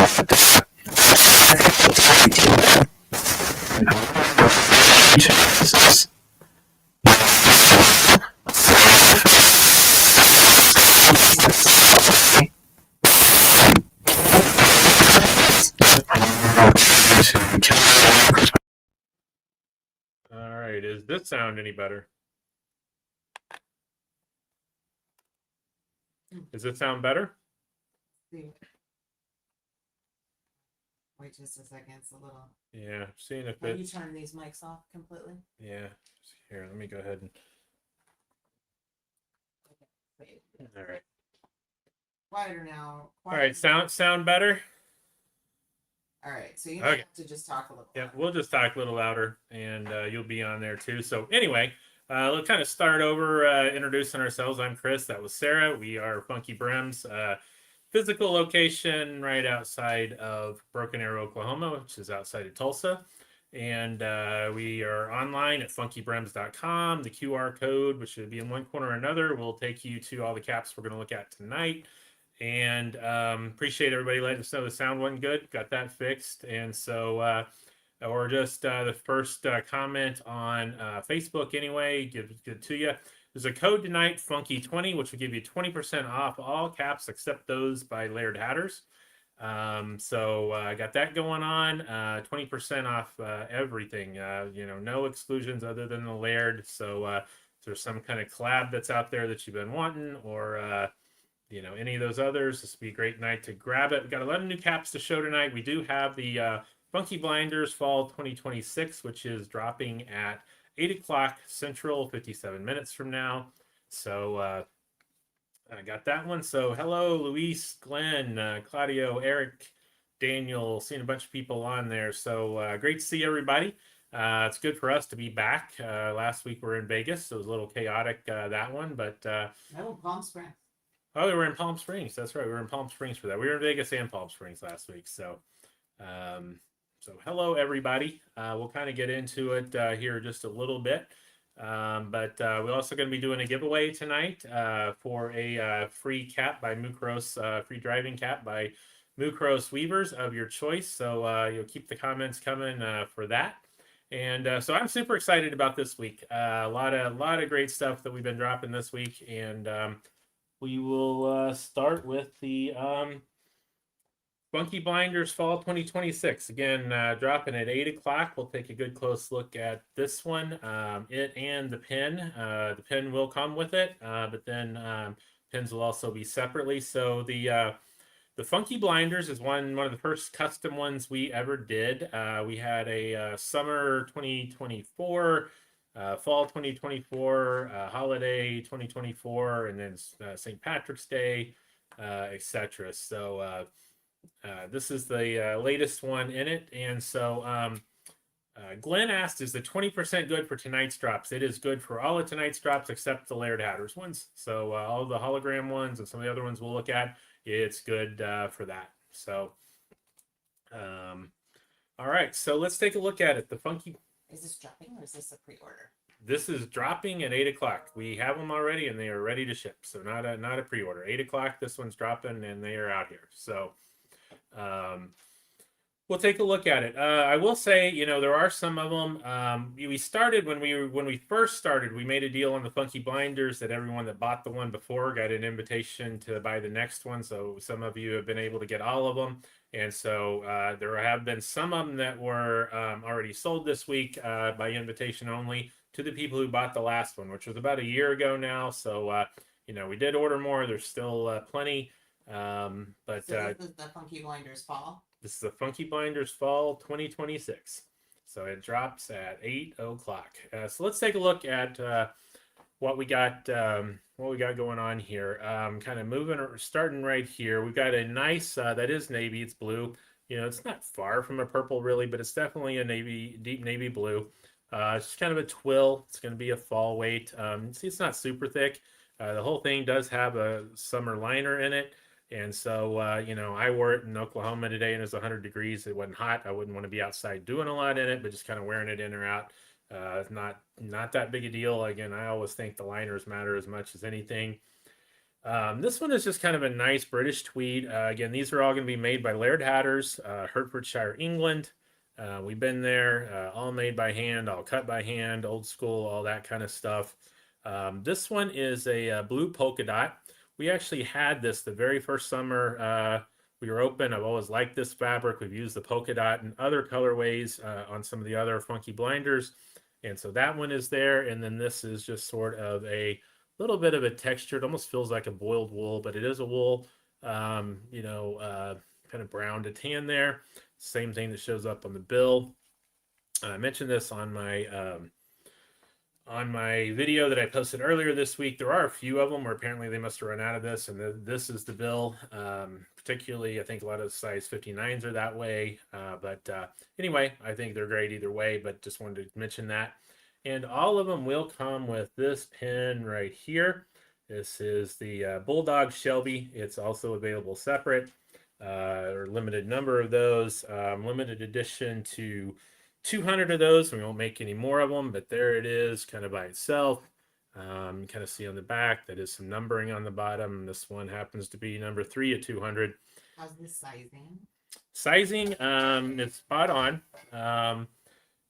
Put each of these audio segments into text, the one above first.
All right, does this sound any better? Does it sound better? Wait just a second, it's a little. Yeah, seeing if Can you turn these mics off completely? Yeah, here, let me go ahead and. Wait. All right. Quieter now. All right, sound better? All right, so you might have to just talk a little. Yeah, we'll just talk a little louder, and you'll be on there too. So anyway, let's kind of start over introducing ourselves. I'm Chris. That was Sarah. We are FunkyBrims. Physical location right outside of Broken Arrow, Oklahoma, which is outside of Tulsa. And we are online at funkybrims.com. The QR code, which should be in one corner or another, will take you to all the caps we're going to look at tonight. And appreciate everybody letting us know the sound wasn't good. Got that fixed. And so, or just the first comment on Facebook anyway, give it to you. There's a code tonight, Funky20, which will give you 20% off all caps except those by Laird Hatters. So I got that going on. 20% off everything. No exclusions other than the Laird. So if there's some kind of collab that's out there that you've been wanting, or any of those others, this would be a great night to grab it. We got 11 new caps to show tonight. We do have the Funky Blinders Fall 2026, which is dropping at 8 o'clock Central, 57 minutes from now. So I got that one. So hello, Luis, Glenn, Claudio, Eric, Daniel, seeing a bunch of people on there. So great to see everybody. It's good for us to be back. Last week we were in Vegas, so it was a little chaotic, that one. But Palm Springs. Oh, we were in Palm Springs. That's right. We were in Palm Springs for that. We were in Vegas and Palm Springs last week. So, hello, everybody. We'll kind of get into it here just a little bit. But we're also going to be doing a giveaway tonight for a free cap by Mucros, free driving cap by Mucros Weavers of your choice. So you'll keep the comments coming for that. And so I'm super excited about this week. A lot of great stuff that we've been dropping this week. And we will start with the Funky Blinders Fall 2026. Again, dropping at 8 o'clock. We'll take a good close look at this one. It and the pin. The pin will come with it, but then pins will also be separately. So the Funky Blinders is one of the first custom ones we ever did. We had a summer 2024. Fall 2024, holiday 2024, and then St. Patrick's Day, etc. So this is the latest one in it. And so Glenn asked, is the 20% good for tonight's drops? It is good for all of tonight's drops except the Laird Hatters ones. So all the hologram ones and some of the other ones we'll look at, it's good for that. So, all right, so let's take a look at it. The Funky... Is this dropping or is this a pre-order? This is dropping at 8 o'clock. We have them already and they are ready to ship. So not a pre-order. 8 o'clock, this one's dropping and they are out here. So we'll take a look at it. I will say, there are some of them. We started when we first started, we made a deal on the Funky Blinders that everyone that bought the one before got an invitation to buy the next one. So some of you have been able to get all of them. And so there have been some of them that were already sold this week by invitation only to the people who bought the last one, which was about a year ago now. So, we did order more. There's still plenty. So this is the Funky Blinders Fall? This is the Funky Blinders Fall 2026. So it drops at 8 o'clock. So let's take a look at what we got going on here. Kind of moving or starting right here. We've got a nice, that is navy, it's blue. It's not far from a purple really, but it's definitely a deep navy blue. It's just kind of a twill. It's going to be a fall weight. See, it's not super thick. The whole thing does have a summer liner in it. And so, I wore it in Oklahoma today and it was 100 degrees. It wasn't hot. I wouldn't want to be outside doing a lot in it, but just kind of wearing it in or out. Not that big a deal. Again, I always think the liners matter as much as anything. This one is just kind of a nice British tweed. Again, these are all going to be made by Laird Hatters, Hertfordshire, England. We've been there, all made by hand, all cut by hand, old school, all that kind of stuff. This one is a blue polka dot. We actually had this the very first summer we were open. I've always liked this fabric. We've used the polka dot and other colorways on some of the other funky blinders. And so that one is there. And then this is just sort of a little bit of a texture. It almost feels like a boiled wool, but it is a wool, kind of brown to tan there. Same thing that shows up on the bill. I mentioned this on my video that I posted earlier this week. There are a few of them where apparently they must have run out of this, and this is the bill. Particularly, I think a lot of size 59s are that way. But anyway, I think they're great either way, but just wanted to mention that. And all of them will come with this pin right here. This is the Bulldog Shelby. It's also available separate, or limited number of those. Limited edition to 200 of those. We won't make any more of them, but there it is, kind of by itself. You kind of see on the back that is some numbering on the bottom. This one happens to be number 3 of 200. How's the sizing? Sizing, it's spot on.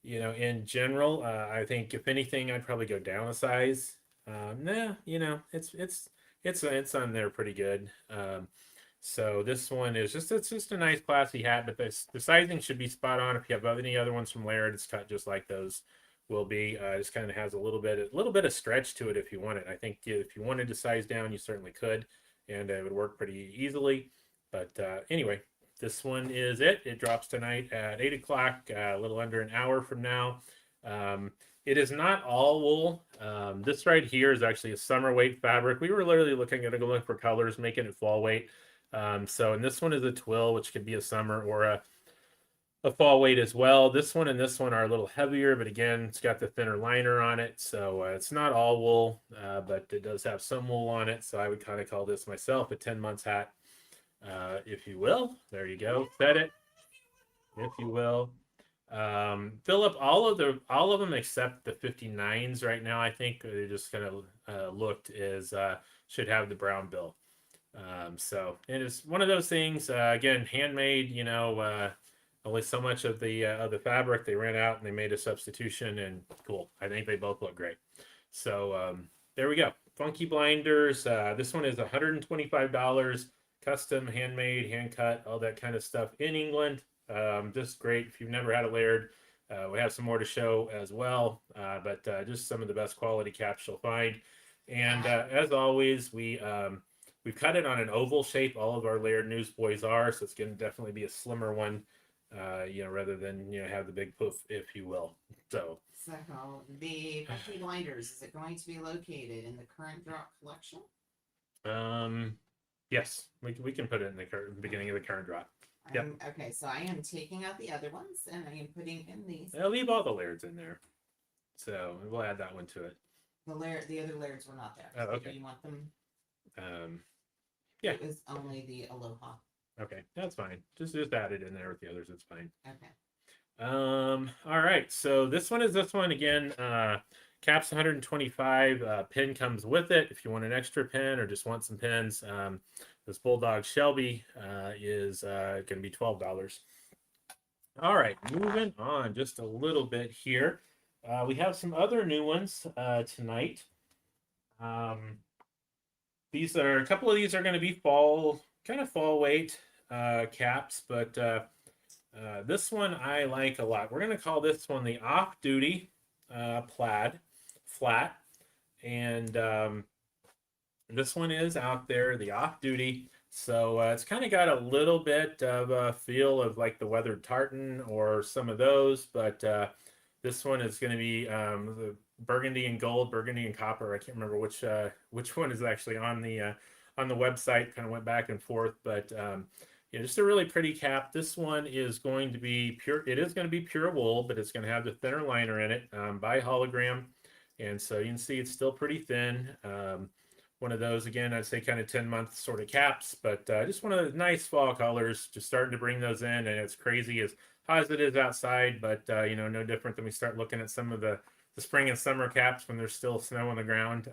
In general, I think if anything, I'd probably go down a size. It's on there pretty good. So this one is it's just a nice classy hat, but the sizing should be spot on. If you have any other ones from Laird, it's cut just like those will be. Just kind of has a little bit of stretch to it if you want it. I think if you wanted to size down, you certainly could, and it would work pretty easily. But anyway, this one is it. It drops tonight at 8 o'clock, a little under an hour from now. It is not all wool. This right here is actually a summer weight fabric. We were literally looking for colors, making it fall weight. And this one is a twill, which could be a summer or a fall weight as well. This one and this one are a little heavier, but again, it's got the thinner liner on it. So it's not all wool, but it does have some wool on it. So I would kind of call this myself a 10 months hat. If you will. There you go. Set it, if you will. Fill up all of them except the 59s right now. I think they just kind of looked as should have the brown bill. So it is one of those things. Again, handmade. Only so much of the fabric. They ran out and they made a substitution. And cool. I think they both look great. So there we go. Funky blinders. This one is $125. Custom, handmade, hand cut, all that kind of stuff in England. Just great. If you've never had a Laird, we have some more to show as well. But just some of the best quality caps you'll find. And as always, we've cut it on an oval shape. All of our Laird Newsboys are, so it's going to definitely be a slimmer one, rather than have the big poof, if you will. So the Funky Blinders, is it going to be located in the current drop collection? Yes, we can put it in the beginning of the current drop. Yep. Okay, so I am taking out the other ones and I am putting in these. I'll leave all the Lairds in there. So we'll add that one to it. The other Lairds were not there. Oh, okay. Do you want them? Yeah. It was only the Aloha. Okay, that's fine. Just add it in there with the others. It's fine. Okay. All right. So this one again. Cap's 125. Pin comes with it. If you want an extra pin or just want some pins, this Bulldog Shelby is going to be $12. All right, moving on just a little bit here. We have some other new ones tonight. A couple of these are going to be fall weight caps, but this one I like a lot. We're going to call this one the Offduty plaid flat, and this one is out there, the Offduty. So it's kind of got a little bit of a feel of like the weathered tartan or some of those, but this one is going to be the burgundy and gold, burgundy and copper. I can't remember which one is actually on the website. Kind of went back and forth, but just a really pretty cap. This one is going to be pure. It is going to be pure wool, but it's going to have the thinner liner in it by hologram, and so you can see it's still pretty thin. One of those, again, I'd say kind of 10-month sort of caps, but just one of those nice fall colors, just starting to bring those in. And it's crazy as hot as it is outside, but no different than we start looking at some of the spring and summer caps when there's still snow on the ground.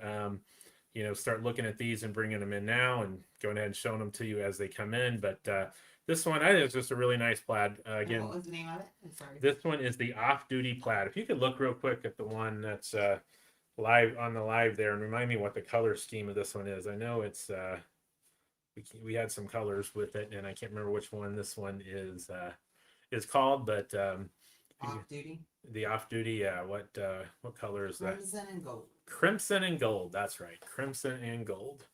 start looking at these and bringing them in now and going ahead and showing them to you as they come in. But this one, I think it's just a really nice plaid. Again, what was the name of it? I'm sorry. this one is the Off-Duty plaid. If you could look real quick at the one that's live on the live there and remind me what the color scheme of this one is. I know it's we had some colors with it, and I can't remember which one this one is called, but Off-Duty. the Off-Duty. Yeah, what color is that? Crimson and gold. Crimson and gold. That's right, crimson and gold.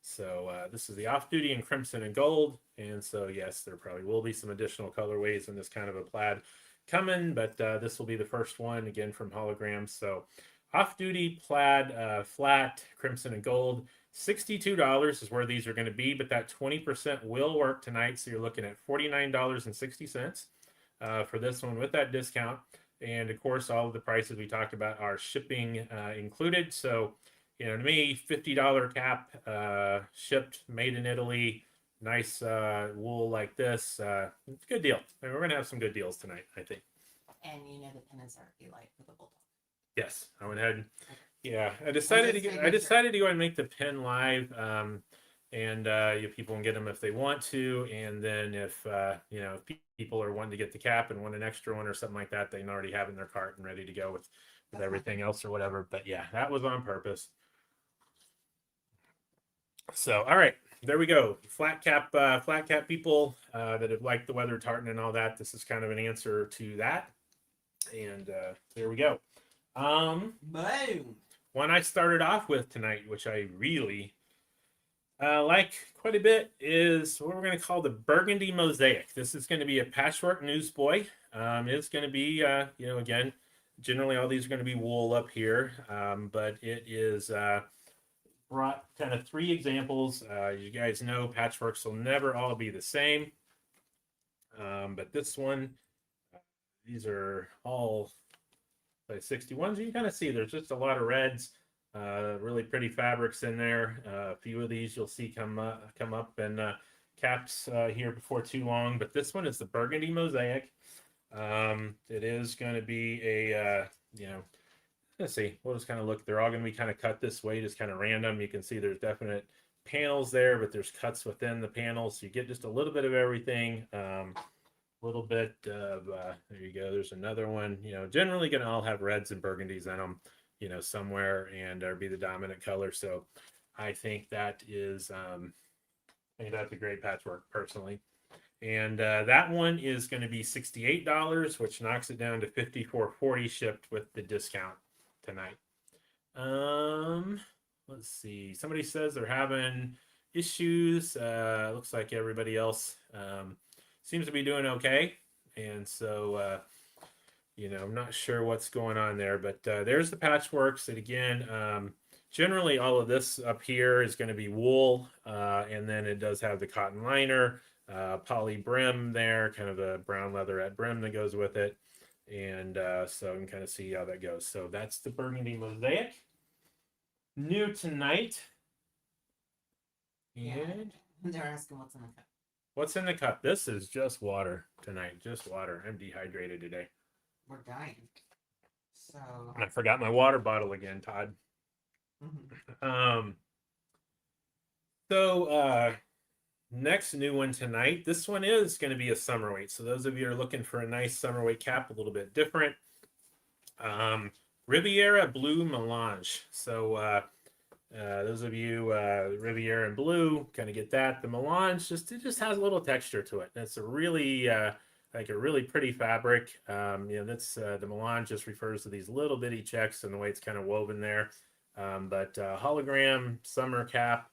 So this is the Off-Duty in crimson and gold, and so yes, there probably will be some additional colorways in this kind of a plaid coming, but this will be the first one again from Holograms. So Off-Duty plaid, flat, crimson and gold. $62 is where these are going to be, but that 20% will work tonight. So you're looking at $49.60 for this one with that discount. And of course, all of the prices we talked about are shipping included. So, to me, $50 cap, shipped, made in Italy, nice wool like this. Good deal. And we're going to have some good deals tonight, I think. And the pin is already light for the bulldog. Yes, I went ahead. Yeah, I decided to go and make the pin live, and people can get them if they want to, and then if if people are wanting to get the cap and want an extra one or something like that, they can already have it in their cart and ready to go with everything else or whatever. But yeah, that was on purpose. So all right, there we go. Flat cap people that have liked the weather tartan and all that. This is kind of an answer to that, and there we go. Boom. One I started off with tonight, which I really like quite a bit, is what we're going to call the Burgundy Mosaic. This is going to be a patchwork newsboy. It's going to be, again, generally all these are going to be wool up here, but it is brought kind of 3 examples. You guys know patchworks will never all be the same, but this one, these are all size 61s. You can kind of see there's just a lot of reds, really pretty fabrics in there. A few of these you'll see come up in caps here before too long. But this one is the Burgundy Mosaic. It is going to be a let's see. We'll just kind of look. They're all going to be kind of cut this way, just kind of random. You can see there's definite panels there, but there's cuts within the panels, so you get just a little bit of everything. Little bit of there you go, there's another one. Generally gonna all have reds and burgundies in them, somewhere, and or be the dominant color. So I think that is that's a great patchwork personally. And that one is going to be $68, which knocks it down to $54.40 shipped with the discount tonight. Let's see, somebody says they're having issues. Looks like everybody else seems to be doing okay, and so I'm not sure what's going on there, but there's the patchworks. And again, generally all of this up here is going to be wool, and then it does have the cotton liner, poly brim there, kind of a brown leatherette brim that goes with it, and so you can kind of see how that goes. So that's the Burgundy Mosaic, new tonight. And they're asking what's in the cup. What's in the cup? This is just water tonight. Just water. I'm dehydrated today. We're dying. So. And I forgot my water bottle again, Todd. Mm-hmm. So next new one tonight. This one is going to be a summer weight. So those of you who are looking for a nice summer weight cap, a little bit different. Riviera Blue Milange. So those of you Riviera and blue kind of get that. The melange it just has a little texture to it. It's a really like a really pretty fabric. That's the melange just refers to these little bitty checks and the way it's kind of woven there. But hologram summer cap.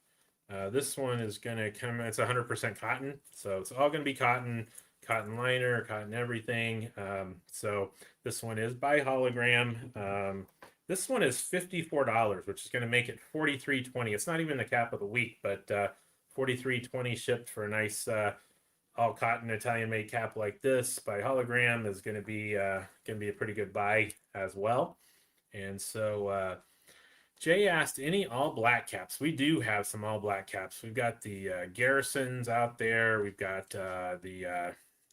This one is going to come. It's 100% cotton, so it's all going to be cotton liner, cotton everything. So this one is by hologram. This one is $54, which is going to make it $43.20. It's not even the cap of the week, but $43.20 shipped for a nice all cotton Italian made cap like this by hologram is going to be a pretty good buy as well. And so Jay asked, any all black caps? We do have some all black caps. We've got the Garrisons out there. We've got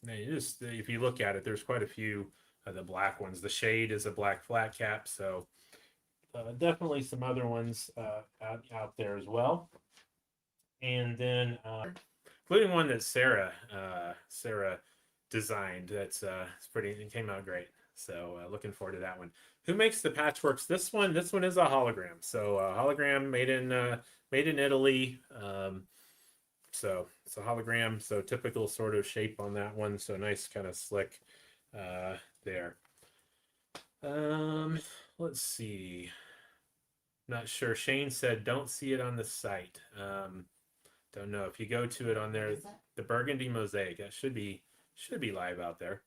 if you look at it, there's quite a few of the black ones. The Shade is a black flat cap, so definitely some other ones out there as well. And then including one that Sarah designed. It's pretty. It came out great. So looking forward to that one. Who makes the patchworks? This one is a hologram. So hologram made in Italy. So it's a hologram. So typical sort of shape on that one. So nice kind of slick there. Let's see. Not sure. Shane said don't see it on the site. Don't know if you go to it on there. Is that? The Burgundy mosaic. That should be live out there.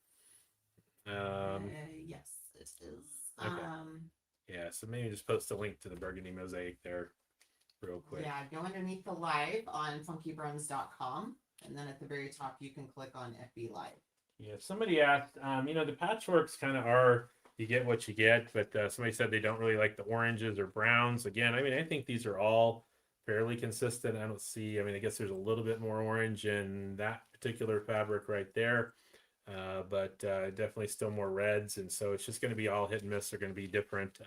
Yes, it is. Okay. Yeah, so maybe just post a link to the Burgundy mosaic there real quick. Yeah, go underneath the live on FunkyBrims.com, and then at the very top you can click on FB Live. Yeah, somebody asked, the patchworks kind of are, you get what you get, but somebody said they don't really like the oranges or browns. Again, I think these are all fairly consistent. I don't see, I guess there's a little bit more orange in that particular fabric right there. But definitely still more reds, and so it's just going to be all hit and miss. They're going to be different.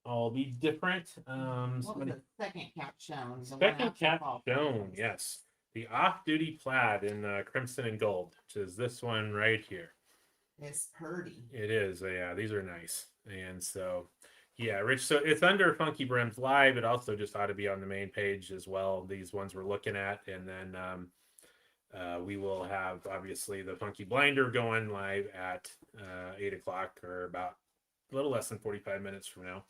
All be different. What was the second cap shown? Second cap shown, yes. The Offduty plaid in crimson and gold, which is this one right here. It's pretty. It is. Yeah, these are nice. And so, yeah, Rich. So it's under Funky Brims Live. It also just ought to be on the main page as well. These ones we're looking at, and then we will have obviously the Funky Blinder going live at 8 o'clock, or about a little less than 45 minutes from now.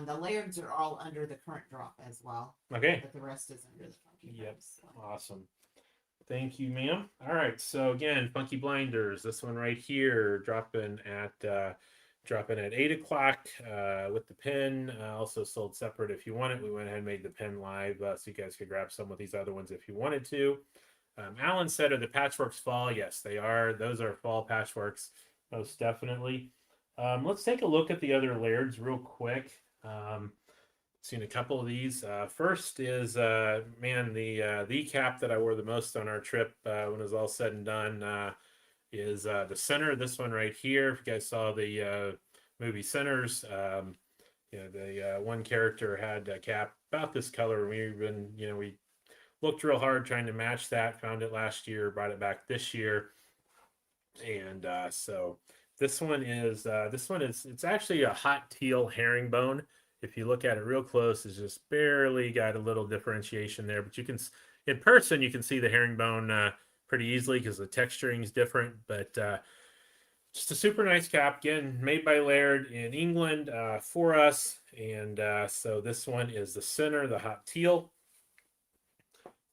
The Lairds are all under the current drop as well. Okay. But the rest is under the Funky Yep. Brims, so. Awesome. Thank you, ma'am. All right. So again, Funky Blinders. This one right here, dropping at 8 o'clock with the pin. Also sold separate if you want it. We went ahead and made the pin live so you guys could grab some of these other ones if you wanted to. Alan said, are the patchworks fall? Yes, they are. Those are fall patchworks, most definitely. Let's take a look at the other Lairds real quick. Seen a couple of these. First is, the cap that I wore the most on our trip when it was all said and done is the Sinner. This one right here. If you guys saw the movie Sinners, the one character had a cap about this color. We looked real hard trying to match that, found it last year, brought it back this year. And so this one is it's actually a hot teal herringbone. If you look at it real close, it's just barely got a little differentiation there, but you can, in person, you can see the herringbone pretty easily because the texturing is different, but just a super nice cap, again, made by Laird in England for us. And so this one is the Sinner, the hot teal.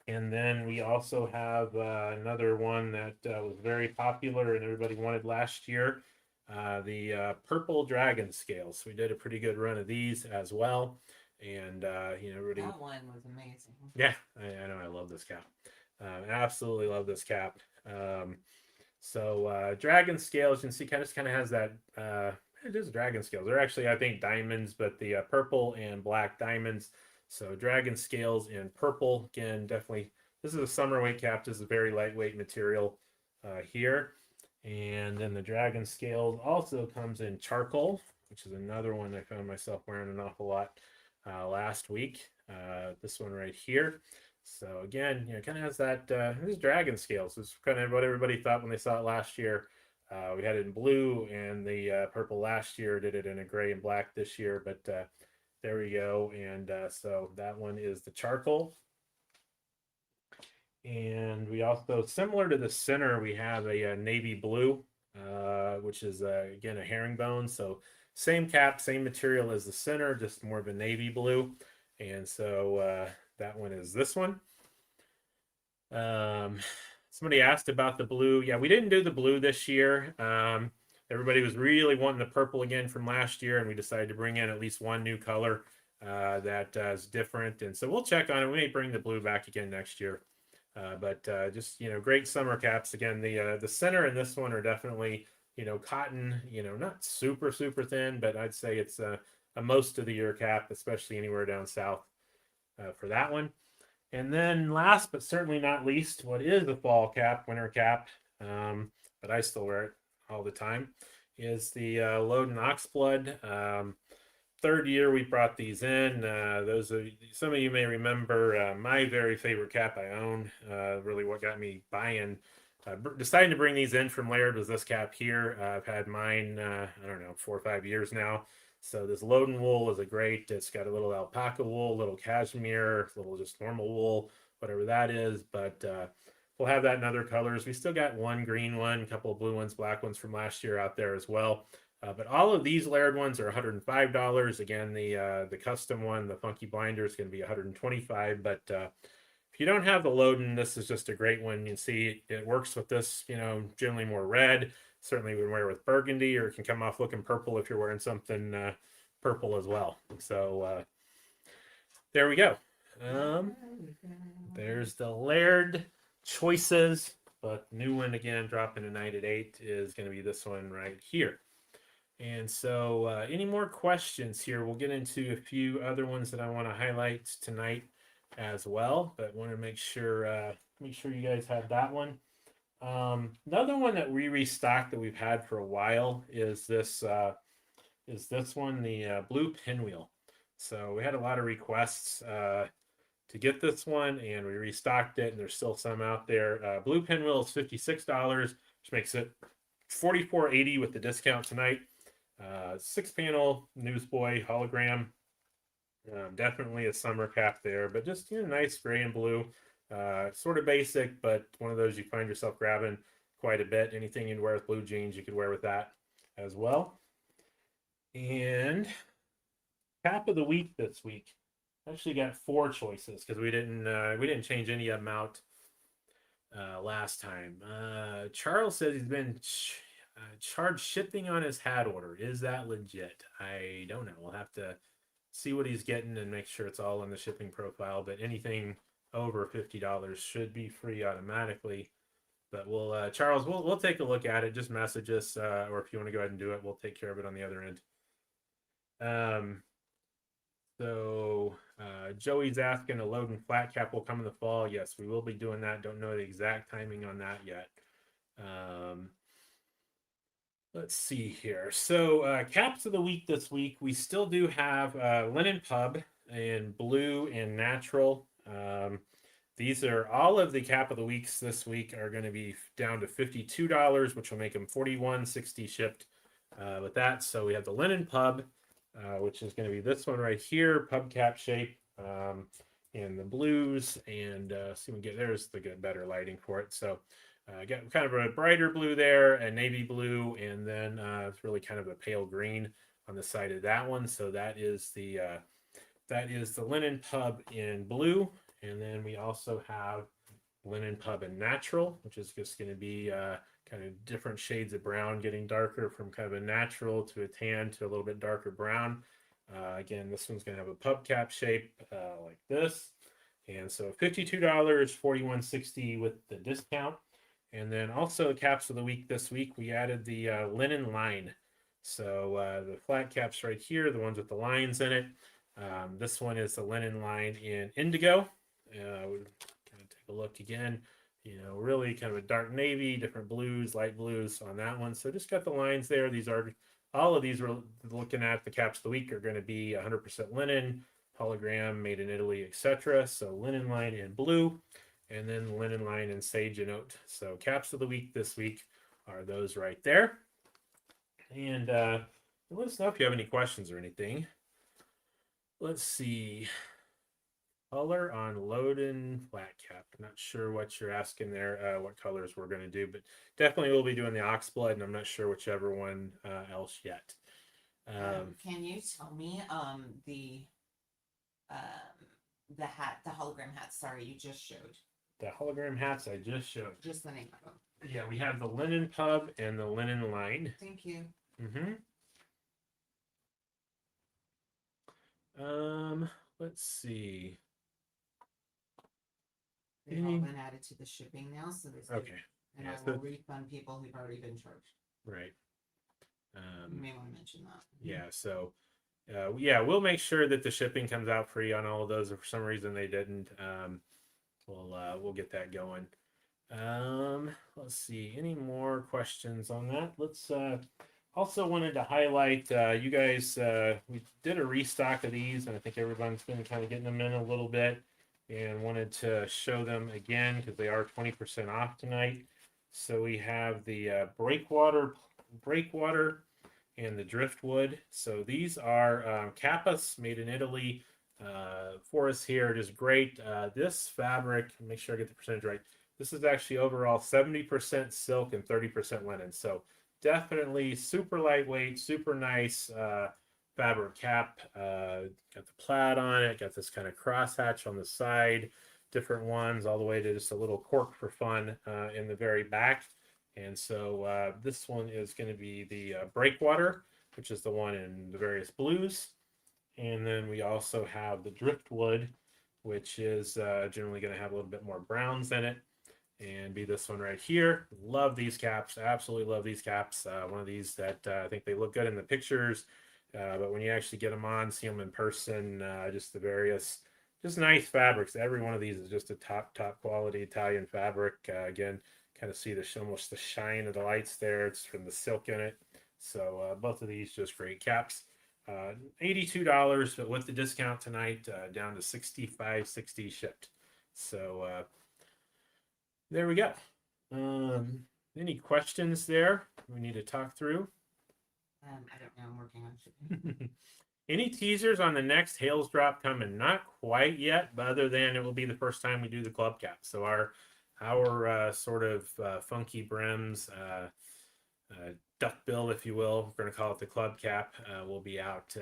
And then we also have another one that was very popular and everybody wanted last year, the purple dragon scales. We did a pretty good run of these as well. And, everybody... That one was amazing. Yeah, I know. I love this cap. Absolutely love this cap. So dragon scales, you can see kind of has that, it is dragon scales. They're actually, I think, diamonds, but the purple and black diamonds. So dragon scales in purple, again, definitely, this is a summer weight cap. This is a very lightweight material here. And then the dragon scales also comes in charcoal, which is another one I found myself wearing an awful lot last week. This one right here. So again, it kind of has that, these dragon scales. It's kind of what everybody thought when they saw it last year. We had it in blue and the purple last year, did it in a gray and black this year, but there we go. And so that one is the charcoal. And we also, similar to the Sinner, we have a navy blue, which is, again, a herringbone. So same cap, same material as the Sinner, just more of a navy blue. And so that one is this one. Somebody asked about the blue. Yeah, we didn't do the blue this year. Everybody was really wanting the purple again from last year, and we decided to bring in at least one new color that is different. And so we'll check on it. We may bring the blue back again next year. But just, great summer caps. Again, the Sinner and this one are definitely, cotton, not super, super thin, but I'd say it's a most of the year cap, especially anywhere down south for that one. And then last, but certainly not least, what is the fall cap, winter cap, but I still wear it all the time, is the Loden Oxblood. third year we brought these in. Those are some of you may remember my very favorite cap I own. Really, what got me buying, deciding to bring these in from Laird was this cap here. I've had mine, I don't know, 4 or 5 years now. So this Loden wool is a great. It's got a little alpaca wool, little cashmere, little just normal wool, whatever that is. But we'll have that in other colors. We still got one green one, a couple of blue ones, black ones from last year out there as well. But all of these Laird ones are $105. Again, the custom one, the Funky Blinder, is going to be $125. But if you don't have the Loden, this is just a great one. You see it works with this, generally more red. Certainly would wear with burgundy, or it can come off looking purple if you're wearing something purple as well. So there we go. There's the Laird choices. But new one again, dropping tonight at 8 is going to be this one right here. And so any more questions here? We'll get into a few other ones that I want to highlight tonight as well, but want to make sure you guys had that one. Another one that we restocked that we've had for a while is this one, the blue pinwheel. So we had a lot of requests to get this one, and we restocked it, and there's still some out there. Blue pinwheel is $56, which makes it $44.80 with the discount tonight. 6-panel newsboy hologram. Definitely a summer cap there, but just nice gray and blue. Sort of basic, but one of those you find yourself grabbing quite a bit. Anything you'd wear with blue jeans, you could wear with that as well. And cap of the week this week. Actually got 4 choices because we didn't change any of them out last time. Charles says he's been charged shipping on his hat order. Is that legit? I don't know. We'll have to see what he's getting and make sure it's all in the shipping profile. But anything over $50 should be free automatically. But we'll Charles, we'll take a look at it. Just message us, or if you want to go ahead and do it, we'll take care of it on the other end. So Joey's asking, a Loden flat cap will come in the fall. Yes, we will be doing that. Don't know the exact timing on that yet. Let's see here. So caps of the week this week, we still do have linen pub in blue and natural. These are all of the cap of the weeks this week are going to be down to $52, which will make them $41.60 shipped with that. So we have the linen pub, which is going to be this one right here, pub cap shape, in the blues, and see if we can get, there's the good better lighting for it. So got kind of a brighter blue there, a navy blue, and then it's really kind of a pale green on the side of that one. So that is the linen pub in blue, and then we also have linen pub in natural, which is just going to be kind of different shades of brown, getting darker from kind of a natural to a tan to a little bit darker brown. Again, this one's going to have a pub cap shape like this, and so $52, $41.60 with the discount. And then also caps of the week this week, we added the linen line. So the flat caps right here, the ones with the lines in it. This one is the linen line in indigo. We'll kind of take a look again. Really kind of a dark navy, different blues, light blues on that one. So just got the lines there. All of these we're looking at, the caps of the week are going to be 100% linen, hologram, made in Italy, etc. So linen line in blue. And then the linen line and sage and oat. So caps of the week this week are those right there. And let us know if you have any questions or anything. Let's see. Color on Loden flat cap. I'm not sure what you're asking there, what colors we're going to do, but definitely we'll be doing the oxblood, and I'm not sure whichever one else yet. Can you tell me the hologram hat? Sorry, you just showed. The hologram hats I just showed. Just the name of them. Yeah, we have the linen pub and the linen line. Thank you. Let's see. They've all been added to the shipping now, so there's okay. And I will refund people who've already been charged. Right. You may want to mention that. Yeah. So, we'll make sure that the shipping comes out free on all of those. If for some reason they didn't, we'll get that going. Let's see. Any more questions on that? Let's Also wanted to highlight, you guys, we did a restock of these, and I think everyone's been kind of getting them in a little bit, and wanted to show them again because they are 20% off tonight. So we have the breakwater, and the driftwood. So these are Kappas made in Italy. For us here, it is great. This fabric, make sure I get the percentage right. This is actually overall 70% silk and 30% linen. So definitely super lightweight, super nice fabric cap. Got the plaid on it, got this kind of crosshatch on the side, different ones, all the way to just a little cork for fun in the very back. And so this one is going to be the breakwater, which is the one in the various blues. And then we also have the driftwood, which is generally going to have a little bit more browns in it, and be this one right here. Love these caps. Absolutely love these caps. One of these that I think they look good in the pictures, but when you actually get them on, see them in person, just the various, just nice fabrics. Every one of these is just a top quality Italian fabric. Again, kind of see almost the shine of the lights there. It's from the silk in it. So both of these just great caps. $82, but with the discount tonight, down to $65.60 shipped. So there we go. Any questions there we need to talk through? I don't know. I'm working on shipping. Any teasers on the next Hales drop coming? Not quite yet, but other than it will be the first time we do the club cap. So our sort of FunkyBrims duckbill, if you will, we're going to call it the club cap, will be out.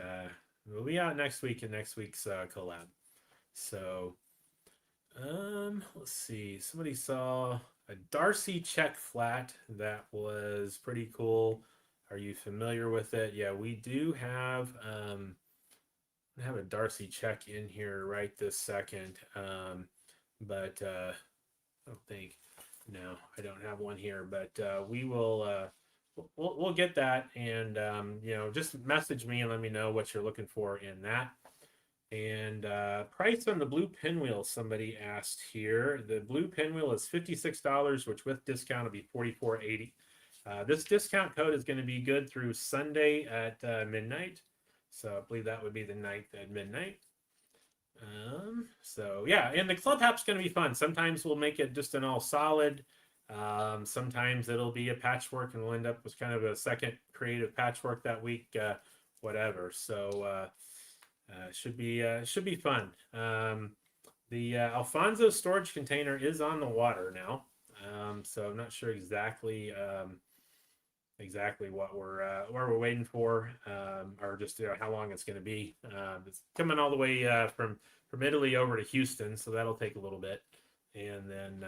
Will be out next week in next week's collab. So let's see. Somebody saw a Darcy check flat that was pretty cool. Are you familiar with it? Yeah, we do have a Darcy check in here right this second. But I don't think, no, I don't have one here, but we will we'll get that, and you know, just message me and let me know what you're looking for in that. And price on the blue pinwheel, somebody asked here. The blue pinwheel is $56, which with discount will be $44.80. This discount code is going to be good through Sunday at midnight. So I believe that would be the 9th at midnight. So yeah, and the club cap's going to be fun. Sometimes we'll make it just an all solid. Sometimes it'll be a patchwork, and we'll end up with kind of a second creative patchwork that week. Whatever. So should be fun. The Alfonso storage container is on the water now, so I'm not sure exactly what we're waiting for, or just how long it's going to be. It's coming all the way from Italy over to Houston, so that'll take a little bit, and then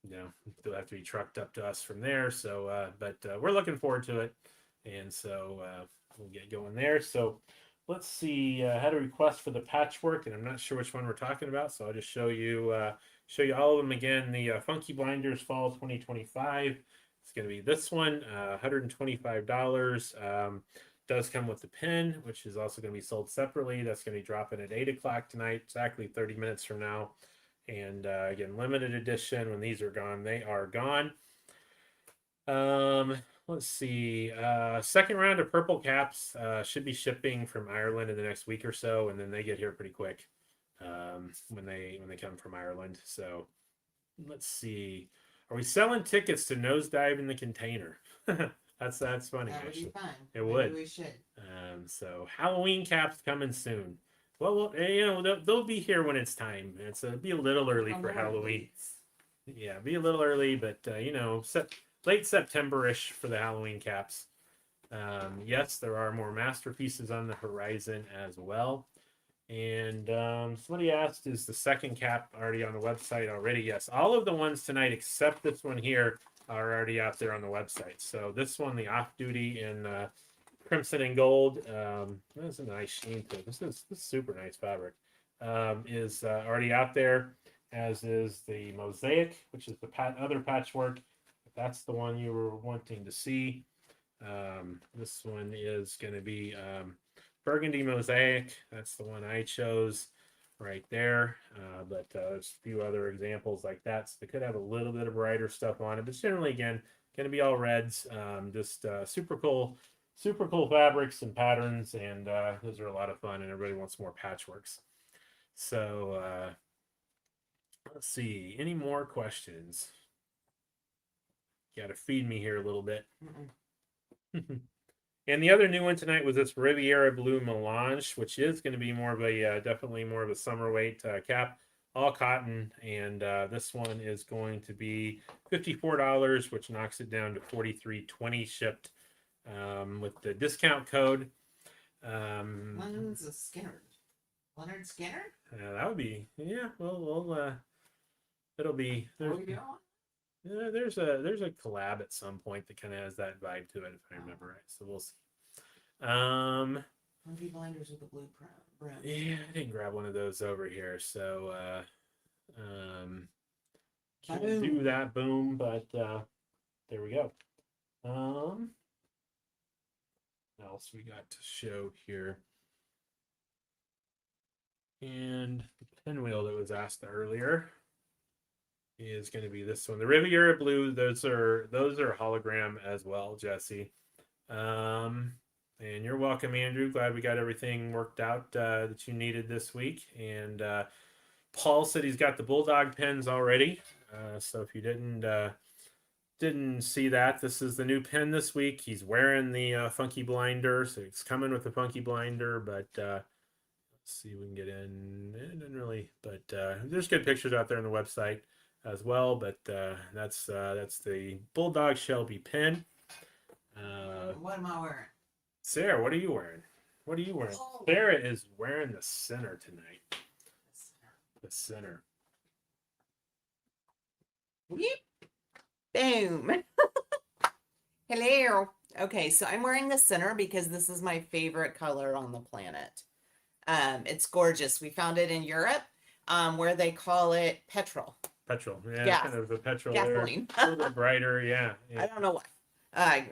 it'll have to be trucked up to us from there. So, but we're looking forward to it, and so we'll get going there. So let's see. I had a request for the patchwork, and I'm not sure which one we're talking about, so I'll just show you all of them again. The Funky Blinders Fall 2025. It's going to be this one, $125. Does come with the pin, which is also going to be sold separately. That's going to be dropping at 8 o'clock tonight, exactly 30 minutes from now. And again, limited edition. When these are gone, they are gone. Let's see. Second round of purple caps should be shipping from Ireland in the next week or so, and then they get here pretty quick when they come from Ireland. So let's see. Are we selling tickets to Nosedive in the Container? That's funny. That would actually. be fun. It Maybe would. we should. So Halloween caps coming soon. Well, they'll be here when it's time. It'll be a little early for Halloween. Yeah, be a little early, but late September-ish for the Halloween caps. Yes, there are more masterpieces on the horizon as well. And somebody asked, is the second cap already on the website already? Yes, all of the ones tonight except this one here are already out there on the website. So this one, the Offduty in crimson and gold, that's a nice sheen to it. This is super nice fabric. Is already out there, as is the mosaic, which is the other patchwork. That's the one you were wanting to see. This one is going to be Burgundy mosaic. That's the one I chose right there. But there's a few other examples like that. So they could have a little bit of brighter stuff on it, but generally, again, Gonna be all reds. Just super cool fabrics and patterns, and those are a lot of fun. And everybody wants more patchworks. So let's see. Any more questions? Got to feed me here a little bit. And the other new one tonight was this Riviera Blue Melange, which is going to be more of a definitely more of a summer weight cap, all cotton, and this one is going to be $54, which knocks it down to $43.20 shipped with the discount code. One's a Skinner. Leonard Skinner? That would be, yeah. Well, it'll be. There's a collab at some point that kind of has that vibe to it, if I remember right. So we'll see. Funky blinders with the blue brim. Yeah, I didn't grab one of those over here, so can't do that. Boom, but there we go. What else we got to show here? And the pinwheel that was asked earlier is going to be this one, the Riviera Blue. Those are hologram as well, Jesse. And you're welcome, Andrew. Glad we got everything worked out that you needed this week. And Paul said he's got the Bulldog pins already. So if you didn't see that, this is the new pin this week. He's wearing the Funky Blinder, so he's coming with the Funky Blinder. But let's see if we can get in. It didn't really, but there's good pictures out there on the website as well. But that's the Bulldog Shelby pin. What am I wearing? Sarah, what are you wearing? What are you wearing? Oh. Sarah is wearing the center tonight. The center. Boom. Hello. Okay, so I'm wearing the center because this is my favorite color on the planet. It's gorgeous. We found it in Europe, where they call it petrol. Petrol. Yeah, Gas. kind of a petrol. Gasoline. A little bit brighter, yeah. I don't know why.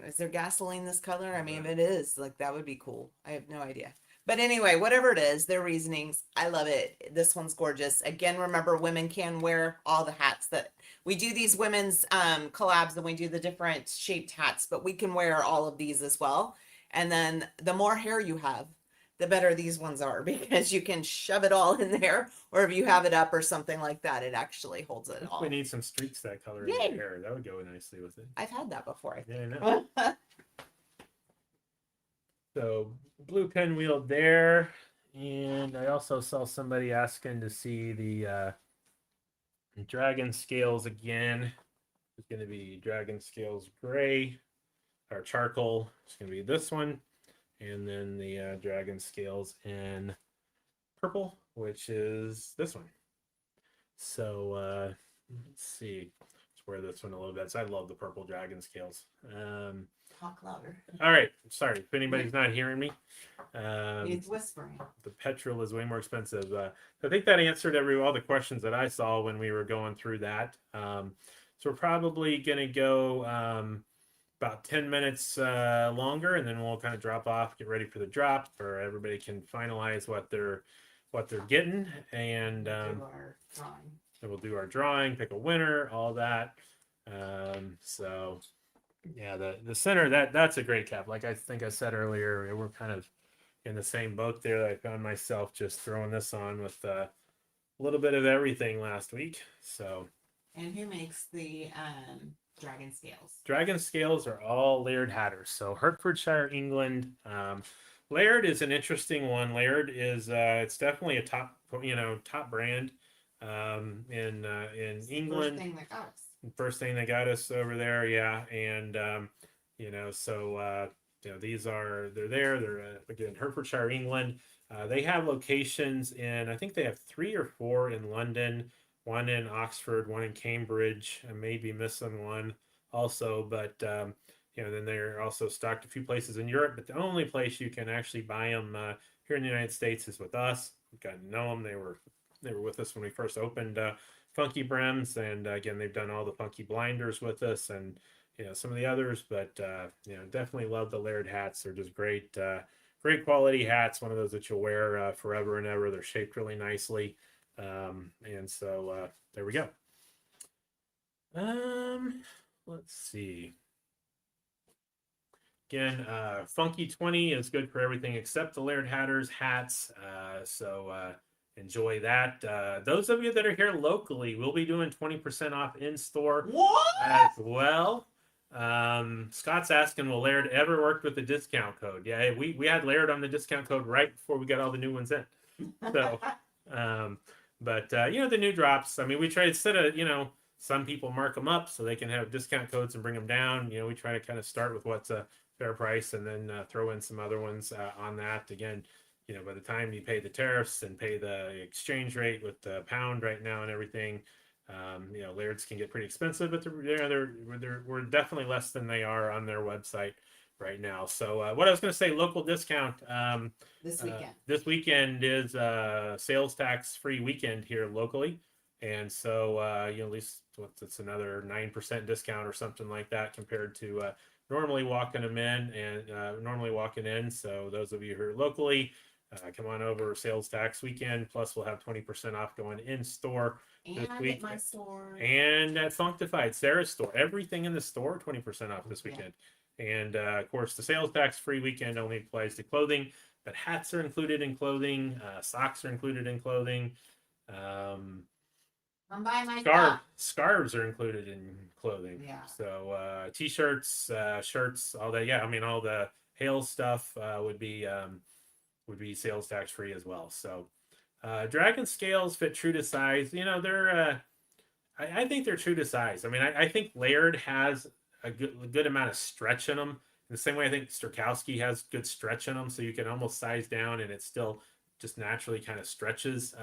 Is there gasoline this color? I mean, if it is, like, that would be cool. I have no idea. But anyway, whatever it is, their reasonings, I love it. This one's gorgeous. Again, remember, women can wear all the hats that we do. These women's collabs, and we do the different shaped hats, but we can wear all of these as well. And then the more hair you have, the better these ones are, because you can shove it all in there, or if you have it up or something like that, it actually holds it all. We need some streaks that color in the hair. That would go nicely with it. I've had that before, I think. Yeah, I know. So blue pinwheel there, and I also saw somebody asking to see the dragon scales again. It's going to be dragon scales gray or charcoal. It's going to be this one. And then the dragon scales in purple, which is this one. So let's see. Let's wear this one a little bit. So I love the purple dragon scales. Talk louder. All right. Sorry if anybody's not hearing me. It's whispering. The petrol is way more expensive. I think that answered all the questions that I saw when we were going through that. So we're probably going to go about 10 minutes longer, and then we'll kind of drop off, get ready for the drop, or everybody can finalize what they're getting, and So we'll do our drawing, pick a winner, all that. So yeah, the center, that's a great cap. Like I think I said earlier, we're kind of in the same boat there. I found myself just throwing this on with a little bit of everything last week. So. And who makes the dragon scales? Dragon scales are all Laird Hatters. So Hertfordshire, England. Laird is an interesting one. Laird is it's definitely a top brand in England. First thing that got us over there, yeah. And they're there. They're again Hertfordshire, England. They have locations in, I think they have 3 or 4 in London, one in Oxford, one in Cambridge. I may be missing one also, but then they're also stocked a few places in Europe. But the only place you can actually buy them here in the United States is with us. We've gotten to know them. They were with us when we first opened FunkyBrims, and again, they've done all the Funky Blinders with us, and some of the others. But definitely love the Laird hats. They're just great, great quality hats. One of those that you'll wear forever and ever. They're shaped really nicely. And so there we go. Let's see. Again, Funky 20 is good for everything except the Laird Hatters hats. Enjoy that. Those of you that are here locally, we'll be doing 20% off in store as well. Scott's asking, will Laird ever work with the discount code? Yeah, we had Laird on the discount code right before we got all the new ones in. So, the new drops, I mean, we try instead of, some people mark them up so they can have discount codes and bring them down. We try to kind of start with what's a fair price and then throw in some other ones on that. Again, by the time you pay the tariffs and pay the exchange rate with the pound right now and everything, Laird's can get pretty expensive, but we're definitely less than they are on their website right now. So what I was going to say, local discount. This weekend is sales tax free weekend here locally. And so, at least it's another 9% discount or something like that compared to normally walking in. So those of you who are locally, come on over sales tax weekend. Plus, we'll have 20% off going in store this week. At my store. And at Functified, Sarah's store. Everything in the store, 20% off this weekend. Yeah. And, of course, the sales tax free weekend only applies to clothing. But hats are included in clothing. Socks are included in clothing. I'm buying my scarves are included in clothing. Yeah. So t-shirts, shirts, all that. Yeah, I mean all the hail stuff would be sales tax free as well. So dragon scales fit true to size. They're I think they're true to size. I mean, I think Laird has a good amount of stretch in them. In the same way, I think Strakowski has good stretch in them, so you can almost size down and it still just naturally kind of stretches.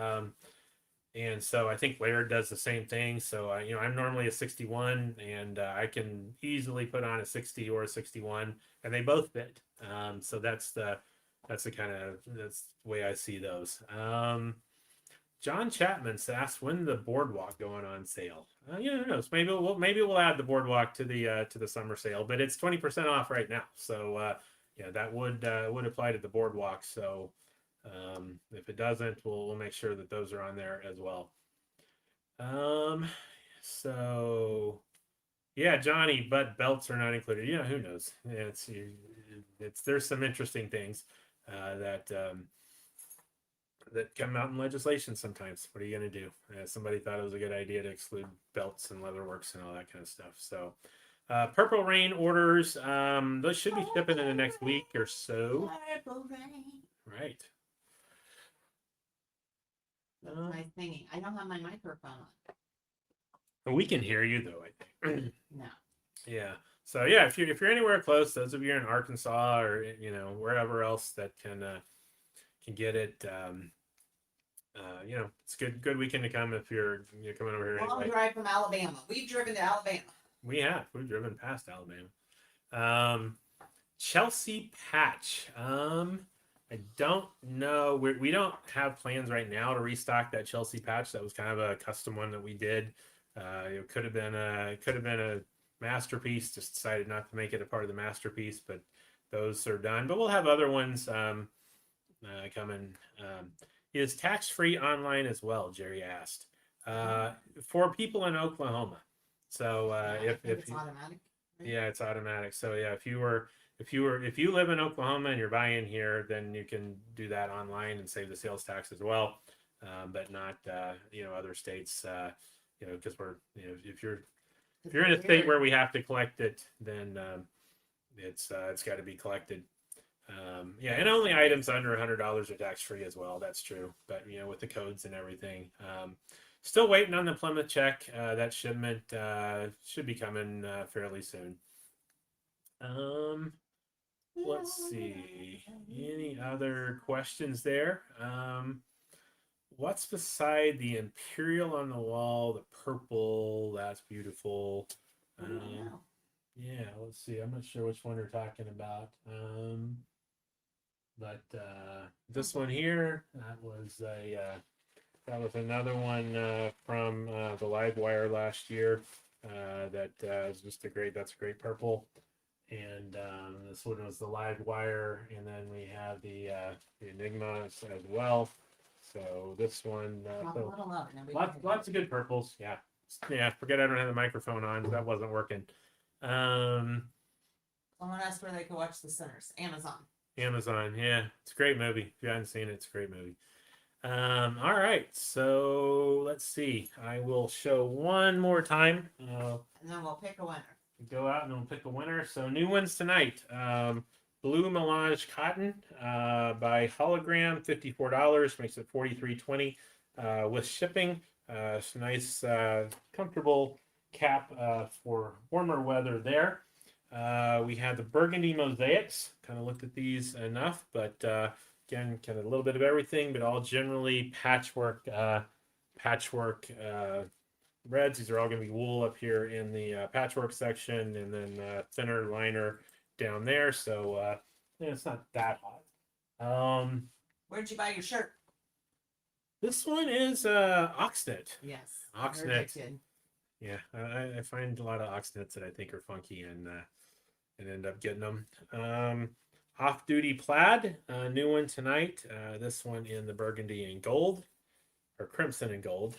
And so I think Laird does the same thing. So, I'm normally a 61 and I can easily put on a 60 or a 61 and they both fit. So that's the way I see those. John Chapman asked, when the boardwalk going on sale? Who knows? Maybe we'll add the boardwalk to the summer sale, but it's 20% off right now. So, that would apply to the boardwalk. So, if it doesn't, we'll make sure that those are on there as well. So yeah, Johnny, but belts are not included. Who knows? There's some interesting things that come out in legislation sometimes. What are you going to do? Somebody thought it was a good idea to exclude belts and leatherworks and all that kind of stuff. So Purple Rain orders, those should be shipping in the next week or so. Purple Rain. Right. That's my thingy. I don't have my microphone on. We can hear you though, I think. No. Yeah. So yeah, if you're anywhere close, those of you in Arkansas or wherever else that can get it, it's good weekend to come if you're coming over here. Long drive from Alabama. We've driven to Alabama. We've driven past Alabama. Chelsea patch. I don't know. We don't have plans right now to restock that Chelsea patch. That was kind of a custom one that we did. It could have been a masterpiece. Just decided not to make it a part of the masterpiece, but those are done. But we'll have other ones coming. Is tax-free online as well? Jerry asked. For people in Oklahoma. So if it's automatic. Right? Yeah, it's automatic. So yeah, if you live in Oklahoma and you're buying here, then you can do that online and save the sales tax as well. But not other states. Because if you're in a state where we have to collect it, then it's got to be collected. And only items under $100 are tax free as well. That's true. But with the codes and everything, still waiting on the Plymouth check. That shipment should be coming fairly soon. Let's see. Any other questions there? What's beside the Imperial on the wall? The purple. That's beautiful. Yeah, let's see. I'm not sure which one we're talking about. But this one here, that was another one from the Live Wire last year. Is just that's a great purple. And this one was the Live Wire, and then we have the Enigma as well. So this one, lots of good purples. Yeah. Forget I don't have the microphone on. That wasn't working. Someone that's where they can watch The Sinners. Amazon. Amazon, yeah, it's a great movie. If you haven't seen it, it's a great movie. All right, so let's see. I will show one more time. And then we'll pick a winner. Go out and we'll pick a winner. So new ones tonight. Blue Melange Cotton by Hologram, $54, makes it $43.20 with shipping. It's a nice, comfortable cap for warmer weather there. We had the Burgundy mosaics. Kind of looked at these enough, but again, kind of a little bit of everything, but all generally patchwork, reds. These are all going to be wool up here in the patchwork section, and then thinner liner down there. So yeah, it's not that hot. Where'd you buy your shirt? This one is Oxnet. Yes. Oxnet. Yeah, I find a lot of Oxnets that I think are funky and end up getting them. Off-duty plaid, new one tonight. This one in the burgundy and gold, or crimson and gold.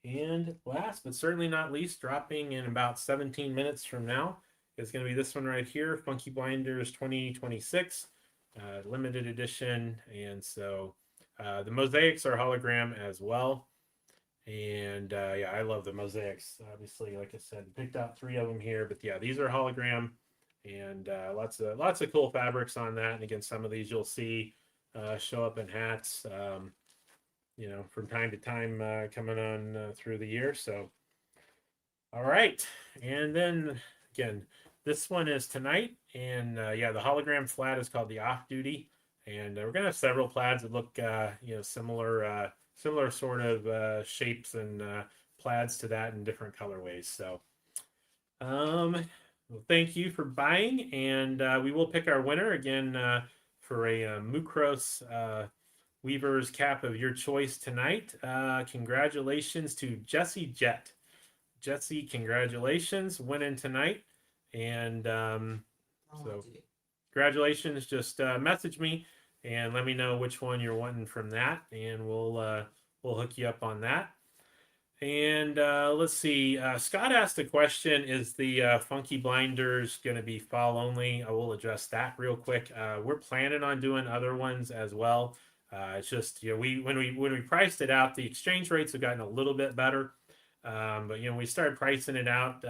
And last but certainly not least, dropping in about 17 minutes from now, is going to be this one right here, Funky Blinders 2026, limited edition. And so the mosaics are hologram as well. And yeah, I love the mosaics. Obviously, like I said, picked out 3 of them here. But yeah, these are hologram, and lots of cool fabrics on that. And again, some of these you'll see show up in hats. You know, from time to time coming on through the year. So, all right. And then again, this one is tonight. And yeah, the hologram flat is called the Offduty. And we're going to have several plaids that look, you know, similar sort of shapes and plaids to that in different colorways. So, well, thank you for buying. And we will pick our winner again for a Mucros Weaver's cap of your choice tonight. Congratulations to Jesse Jett. Jesse, congratulations, winning tonight. And so congratulations. Just message me and let me know which one you're wanting from that, and we'll hook you up on that. And let's see. Scott asked a question: is the Funky Blinders going to be fall only? I will address that real quick. We're planning on doing other ones as well. It's just, you know, when we priced it out, the exchange rates have gotten a little bit better. But you know, we started pricing it out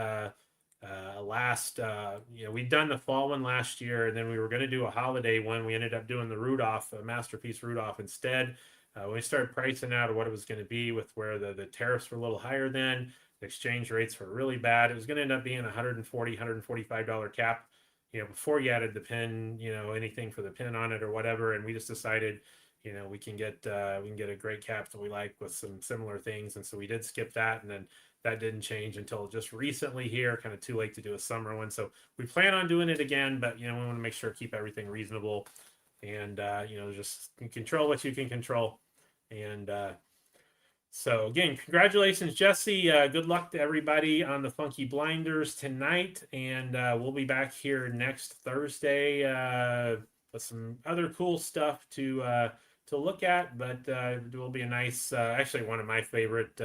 you know, we'd done the fall one last year, and then we were going to do a holiday one. We ended up doing the Rudolph, Masterpiece Rudolph instead. We started pricing out of what it was going to be with where the tariffs were a little higher then. The exchange rates were really bad. It was going to end up being $140, $145 cap, you know, before you added the pin, you know, anything for the pin on it or whatever. And we just decided, you know, we can get a great cap that we like with some similar things. And so we did skip that. And then that didn't change until just recently here, kind of too late to do a summer one. So we plan on doing it again, but, you know, we want to make sure keep everything reasonable and, you know, just control what you can control. And so again, congratulations, Jesse. Good luck to everybody on the Funky Blinders tonight. And we'll be back here next Thursday with some other cool stuff to look at. But it will be a nice, actually one of my favorite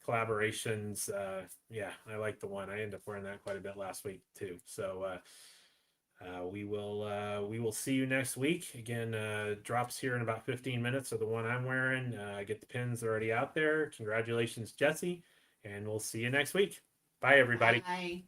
collaborations. Yeah, I like the one. I ended up wearing that quite a bit last week too. So we will see you next week. Again, drops here in about 15 minutes of the one I'm wearing. Get the pins already out there. Congratulations, Jesse, and we'll see you next week. Bye, everybody. Bye.